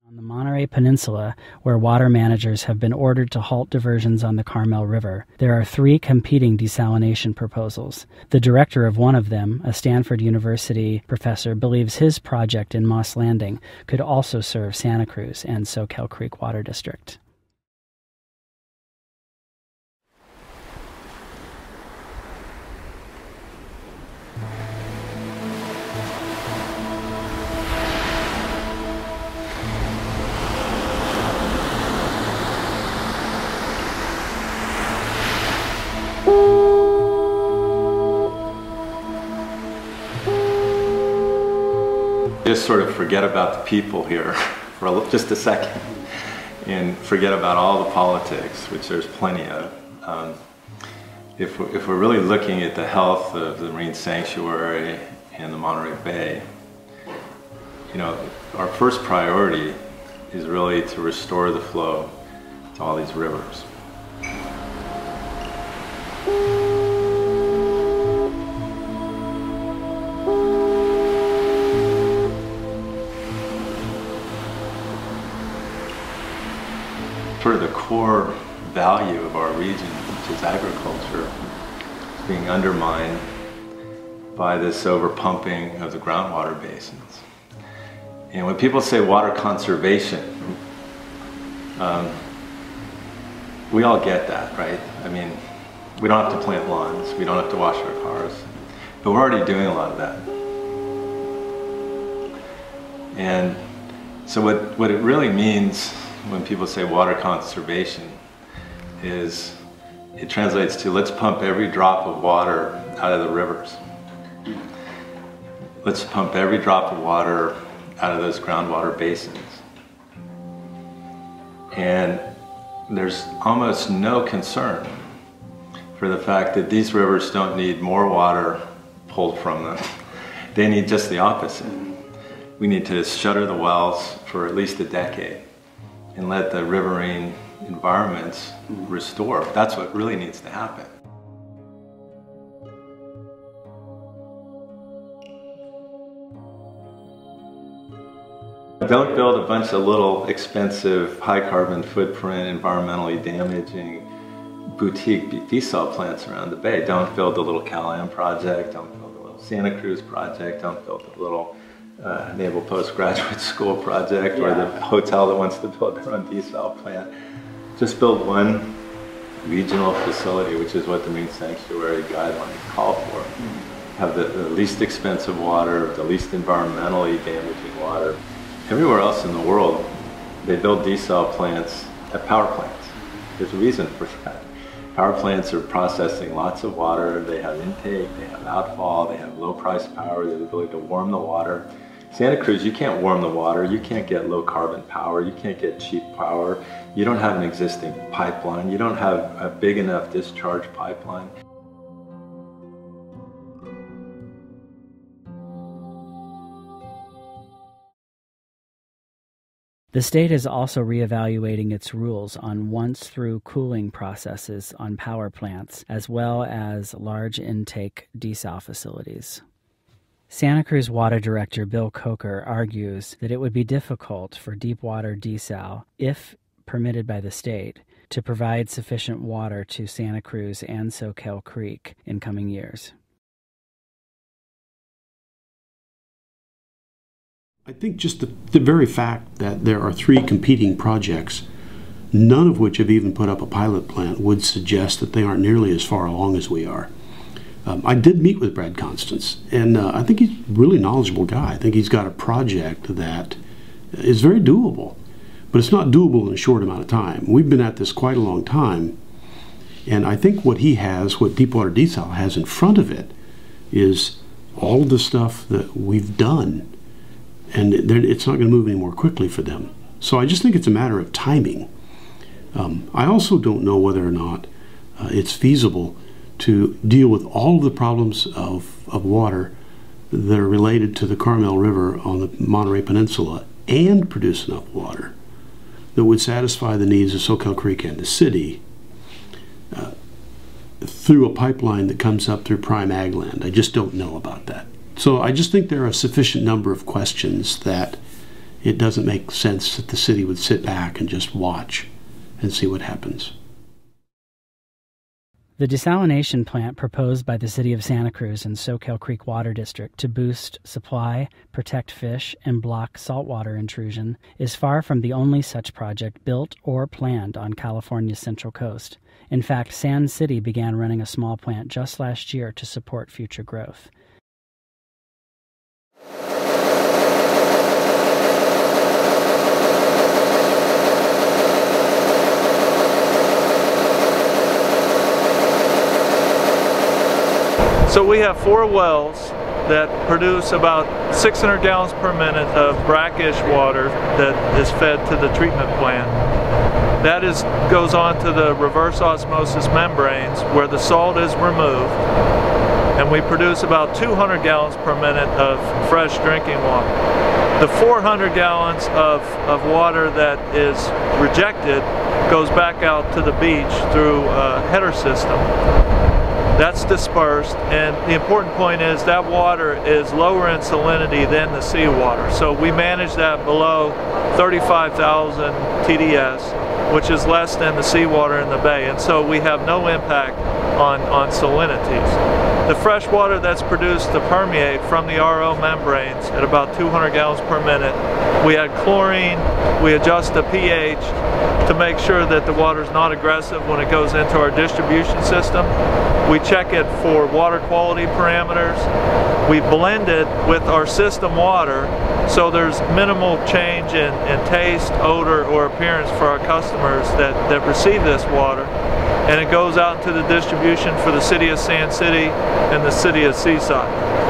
On the Monterey Peninsula, where water managers have been ordered to halt diversions on the Carmel River, there are 3 competing desalination proposals. The director of one of them, a Stanford University professor, believes his project in Moss Landing could also serve Santa Cruz and Soquel Creek Water District. Just sort of forget about the people here for just a second and forget about all the politics, which there's plenty of. If we're really looking at the health of the marine sanctuary and the Monterey Bay, you know, our first priority is really to restore the flow to all these rivers. Sort of the core value of our region, which is agriculture, is being undermined by this overpumping of the groundwater basins. And when people say water conservation, we all get that, right? I mean, we don't have to plant lawns, we don't have to wash our cars, but we're already doing a lot of that. And so what it really means when people say water conservation is, it translates to let's pump every drop of water out of the rivers. Let's pump every drop of water out of those groundwater basins. And there's almost no concern for the fact that these rivers don't need more water pulled from them. They need just the opposite. We need to shutter the wells for at least a decade and let the riverine environments restore. That's what really needs to happen. Don't build a bunch of little expensive, high carbon footprint, environmentally damaging boutique desal plants around the bay. Don't build the little Cal-Am project, don't build the little Santa Cruz project, don't build the little Naval Postgraduate School project, or the hotel that wants to build their own desal plant. Just build one regional facility, which is what the marine sanctuary guidelines call for. Have the least expensive water, the least environmentally damaging water. Everywhere else in the world, they build desal plants at power plants. There's a reason for that. Power plants are processing lots of water, they have intake, they have outfall, they have low price power, they have the ability to warm the water. Santa Cruz, you can't warm the water, you can't get low carbon power, you can't get cheap power, you don't have an existing pipeline, you don't have a big enough discharge pipeline. The state is also reevaluating its rules on once-through cooling processes on power plants, as well as large intake desal facilities. Santa Cruz Water Director Bill Coker argues that it would be difficult for deepwater desal, if permitted by the state, to provide sufficient water to Santa Cruz and Soquel Creek in coming years. I think just the very fact that there are 3 competing projects, none of which have even put up a pilot plant, would suggest that they aren't nearly as far along as we are. I did meet with Brad Constance, and I think he's a really knowledgeable guy. I think he's got a project that is very doable, but it's not doable in a short amount of time. We've been at this quite a long time, and I think what he has, what Deepwater Desal has in front of it, is all the stuff that we've done, and it's not going to move any more quickly for them. So I just think it's a matter of timing. I also don't know whether or not it's feasible to deal with all of the problems of water that are related to the Carmel River on the Monterey Peninsula and produce enough water that would satisfy the needs of Soquel Creek and the city through a pipeline that comes up through prime ag land. I just don't know about that. So I just think there are a sufficient number of questions that it doesn't make sense that the city would sit back and just watch and see what happens. The desalination plant proposed by the City of Santa Cruz and Soquel Creek Water District to boost supply, protect fish, and block saltwater intrusion is far from the only such project built or planned on California's Central Coast. In fact, Sand City began running a small plant just last year to support future growth. So we have 4 wells that produce about 600 gallons per minute of brackish water that is fed to the treatment plant. That goes on to the reverse osmosis membranes where the salt is removed, and we produce about 200 gallons per minute of fresh drinking water. The 400 gallons of water that is rejected goes back out to the beach through a header system. That's dispersed, and the important point is that water is lower in salinity than the seawater. So we manage that below 35,000 TDS, which is less than the seawater in the bay, and so we have no impact on salinities. The fresh water that's produced to permeate from the RO membranes at about 200 gallons per minute, we add chlorine, we adjust the pH to make sure that the water is not aggressive when it goes into our distribution system. We check it for water quality parameters. We blend it with our system water so there's minimal change in taste, odor, or appearance for our customers that receive this water. And it goes out into the distribution for the city of Sand City and the city of Seaside.